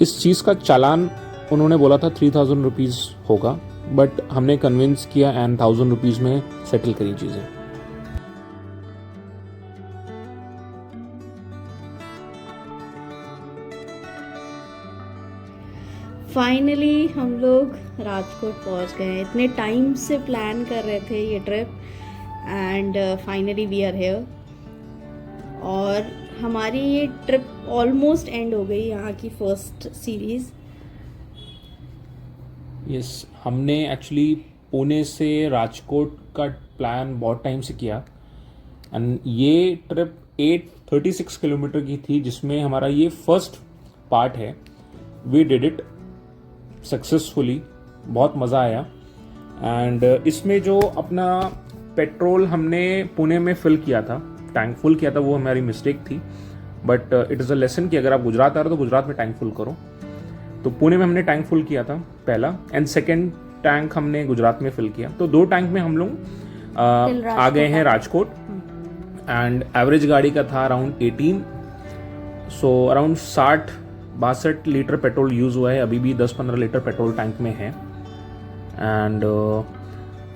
इस चीज़ का चालान उन्होंने बोला था 3000 रुपीज़ होगा, बट हमने कन्विंस किया एंड 1000 रुपीज़ में सेटल करी चीज़ें। फाइनली हम लोग राजकोट पहुंच गए। इतने टाइम से प्लान कर रहे थे ये trip and finally we are here. और हमारी ये ट्रिप ऑलमोस्ट एंड हो गई, यहाँ की फर्स्ट सीरीज़। यस हमने एक्चुअली पुणे से राजकोट का प्लान बहुत टाइम से किया एंड ये ट्रिप 836 किलोमीटर की थी जिसमें हमारा ये फर्स्ट पार्ट है। वी डिड इट सक्सेसफुली, बहुत मज़ा आया। एंड इसमें जो अपना पेट्रोल हमने पुणे में फिल किया था, टैंक फुल किया था, वो हमारी मिस्टेक थी, but it is a lesson कि अगर आप गुजरात आ रहे हो तो गुजरात में टैंक फुल करो। तो पुणे में हमने टैंक फुल किया था पहला, एंड सेकेंड टैंक हमने गुजरात में फिल किया। तो 2 टैंक में हम लोग आ गए हैं राजकोट। एंड एवरेज गाड़ी का था around 18, so around 60-62 litre petrol use हुआ है। अभी भी 10-15 लीटर पेट्रोल टैंक में है। एंड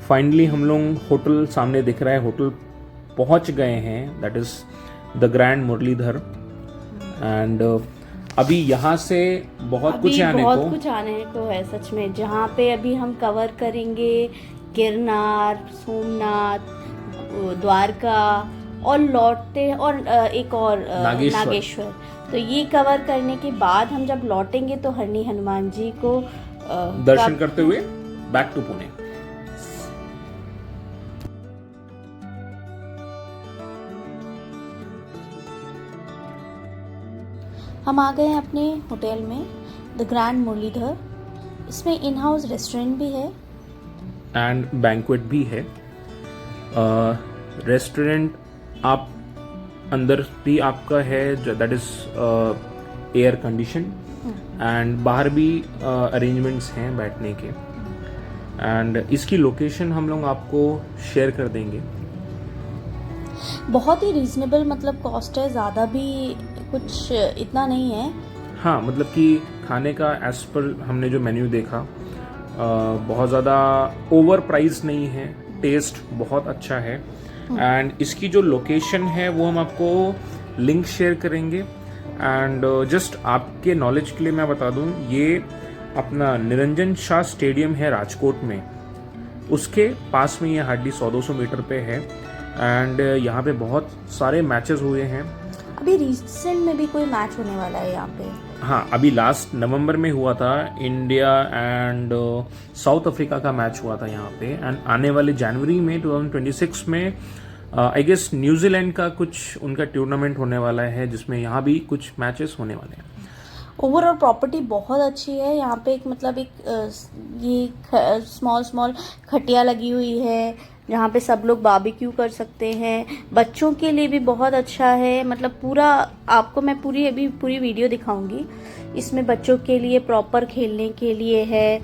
फाइनली हम लोग होटल सामने दिख रहा है, होटल पहुंच गए हैं, that is the Grand Muralidhar. And अभी यहाँ से बहुत कुछ है आने बहुत को। कुछ आने को है सच में, जहाँ पे अभी हम कवर करेंगे गिरनार, सोमनाथ, द्वारका और लौटते और एक और नागेश्वर। तो ये कवर करने के बाद हम जब लौटेंगे तो हरणी हनुमान जी को दर्शन करते हुए बैक टू पुणे। हम आ गए हैं अपने होटल में, द ग्रैंड मुरलीधर। इसमें इन हाउस रेस्टोरेंट भी है एंड बैंक्वेट भी है। रेस्टोरेंट आप अंदर भी आपका है, that is air condition, and बाहर भी अरेंजमेंट्स हैं बैठने के। एंड इसकी लोकेशन हम लोग आपको शेयर कर देंगे। बहुत ही रीजनेबल मतलब कॉस्ट है, ज़्यादा भी कुछ इतना नहीं है। हाँ, मतलब कि खाने का एज पर हमने जो मेन्यू देखा बहुत ज़्यादा ओवर प्राइस नहीं है, टेस्ट बहुत अच्छा है। एंड इसकी जो लोकेशन है वो हम आपको लिंक शेयर करेंगे। एंड जस्ट आपके नॉलेज के लिए मैं बता दूं, ये अपना निरंजन शाह स्टेडियम है राजकोट में, उसके पास में ये हार्डली 100-200 मीटर पे है। एंड यहाँ पे बहुत सारे मैचेस हुए हैं। अभी रिसेंट में भी कोई मैच होने वाला है यहाँ पे। हाँ, अभी लास्ट नवंबर में हुआ था, इंडिया एंड साउथ अफ्रीका का मैच हुआ था यहाँ पे। एंड आने वाले जनवरी में 2026 में आई गेस न्यूजीलैंड का कुछ उनका टूर्नामेंट होने वाला है, जिसमें यहाँ भी कुछ मैचेस होने वाले हैं। ओवरऑल प्रॉपर्टी बहुत अच्छी है। यहाँ पे एक मतलब ये स्मॉल खटिया लगी हुई है, जहाँ पे सब लोग बारबेक्यू कर सकते हैं। बच्चों के लिए भी बहुत अच्छा है, मतलब पूरा आपको मैं पूरी वीडियो दिखाऊंगी। इसमें बच्चों के लिए प्रॉपर खेलने के लिए है,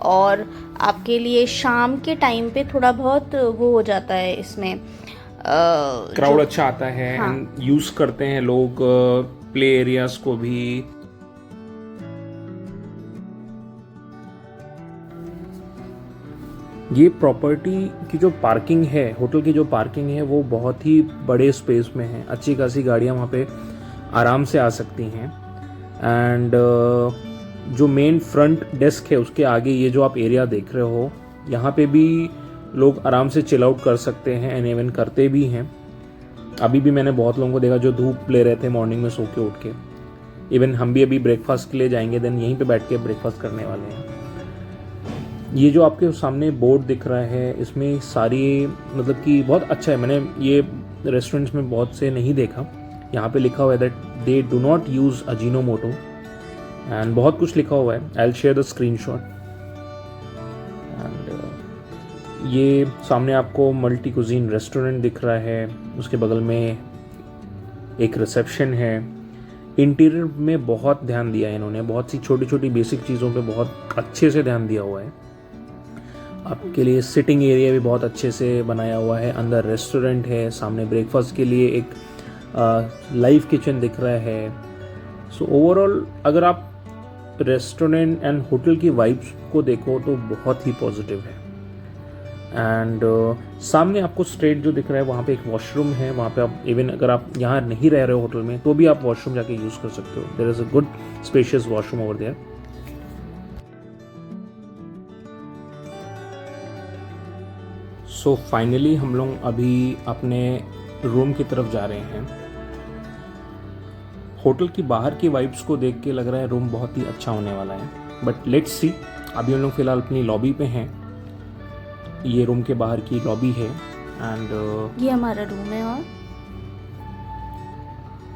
और आपके लिए शाम के टाइम पे थोड़ा बहुत वो हो जाता है इसमें क्राउड अच्छा आता है। हाँ। एंड यूज करते हैं लोग प्ले एरियाज को भी। ये प्रॉपर्टी की जो पार्किंग है, होटल की जो पार्किंग है, वो बहुत ही बड़े स्पेस में है। अच्छी खासी गाड़ियाँ वहाँ पे आराम से आ सकती हैं। एंड जो मेन फ्रंट डेस्क है उसके आगे ये जो आप एरिया देख रहे हो, यहाँ पे भी लोग आराम से चिल आउट कर सकते हैं, एंड इवन करते भी हैं। अभी भी मैंने बहुत लोगों को देखा जो धूप ले रहे थे मॉर्निंग में सो के उठ के। इवन हम भी अभी ब्रेकफास्ट के लिए जाएंगे, देन यहीं पे बैठ के ब्रेकफास्ट करने वाले हैं। ये जो आपके सामने बोर्ड दिख रहा है, इसमें सारी मतलब कि बहुत अच्छा है। मैंने ये रेस्टोरेंट्स में बहुत से नहीं देखा। यहाँ पे लिखा हुआ है that they do not use Ajinomoto, and बहुत कुछ लिखा हुआ है। आई will share the screenshot. And ये सामने आपको मल्टी कुजीन रेस्टोरेंट दिख रहा है, उसके बगल में एक रिसेप्शन है। इंटीरियर में बहुत ध्यान दिया है इन्होंने, बहुत सी छोटी छोटी बेसिक चीज़ों पे बहुत अच्छे से ध्यान दिया हुआ है। आपके लिए सिटिंग एरिया भी बहुत अच्छे से बनाया हुआ है। अंदर रेस्टोरेंट है, सामने ब्रेकफास्ट के लिए एक लाइव किचन दिख रहा है। सो ओवरऑल अगर आप रेस्टोरेंट एंड होटल की वाइब्स को देखो तो बहुत ही पॉजिटिव है। एंड सामने आपको स्ट्रेट जो दिख रहा है वहाँ पे एक वॉशरूम है। वहाँ पे आप इवन अगर आप यहाँ नहीं रह रहे हो होटल में तो भी आप वॉशरूम जाके यूज़ कर सकते हो। There is a good spacious washroom over there. So finally हम लोग अभी अपने रूम की तरफ जा रहे हैं। होटल की बाहर की वाइब्स को देख के लग रहा है रूम बहुत ही अच्छा होने वाला है, बट लेट्स सी। अभी हम लोग फिलहाल अपनी लॉबी पे हैं। ये रूम के बाहर की लॉबी है एंड ये हमारा रूम है, और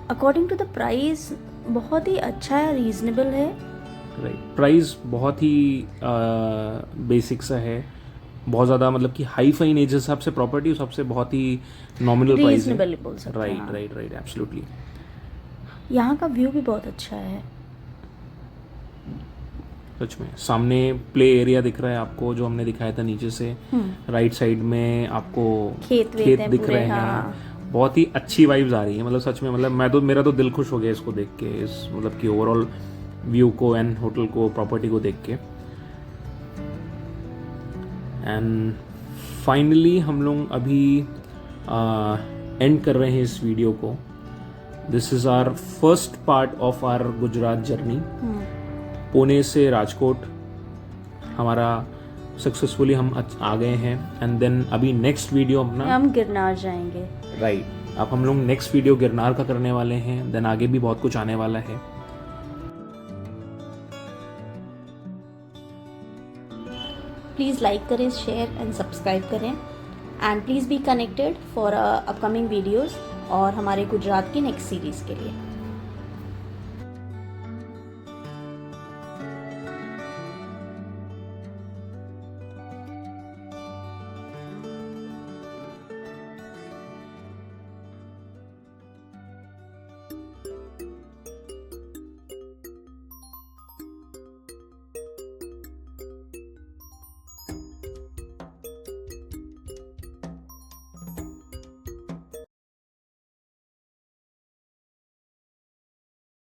अकॉर्डिंग टू द प्राइस बहुत ही अच्छा है, रीजनेबल है। राइट, प्राइस बहुत ही बेसिक सा है, बहुत ज़्यादा मतलब कि हाई फाई नहीं, जिस हिसाब से प्रॉपर्टी उस हिसाब से बहुत ही नॉमिनल प्राइस है। रीजनेबल बोल सकते हैं। हाँ। Right absolutely. यहाँ का व्यू भी बहुत अच्छा है। सच में सामने प्ले एरिया दिख रहा है आपको, जो हमने दिखाया था नीचे से। राइट साइड में आपको खेत दिख पूरे, रहे हैं। हाँ। बहुत ही अच्छी वाइब्स आ रही है, मतलब सच में, मतलब मेरा तो दिल खुश हो गया इसको देख के, इस मतलब कि ओवरऑल व्यू को एंड होटल को, प्रॉपर्टी को देख के। एंड फाइनली हम लोग अभी एंड कर रहे हैं इस वीडियो को. This is our first part of our Gujarat journey. Pune से राजकोट हमारा सक्सेसफुली हम आ गए हैं. एंड देन अभी नेक्स्ट वीडियो अपना हम गिरनार जाएंगे. राइट. अब हम लोग नेक्स्ट वीडियो गिरनार का करने वाले हैं. देन आगे भी बहुत कुछ आने वाला है. प्लीज़ लाइक करें, शेयर एंड सब्सक्राइब करें. And please be connected for upcoming videos और हमारे गुजरात की नेक्स्ट सीरीज़ के लिए.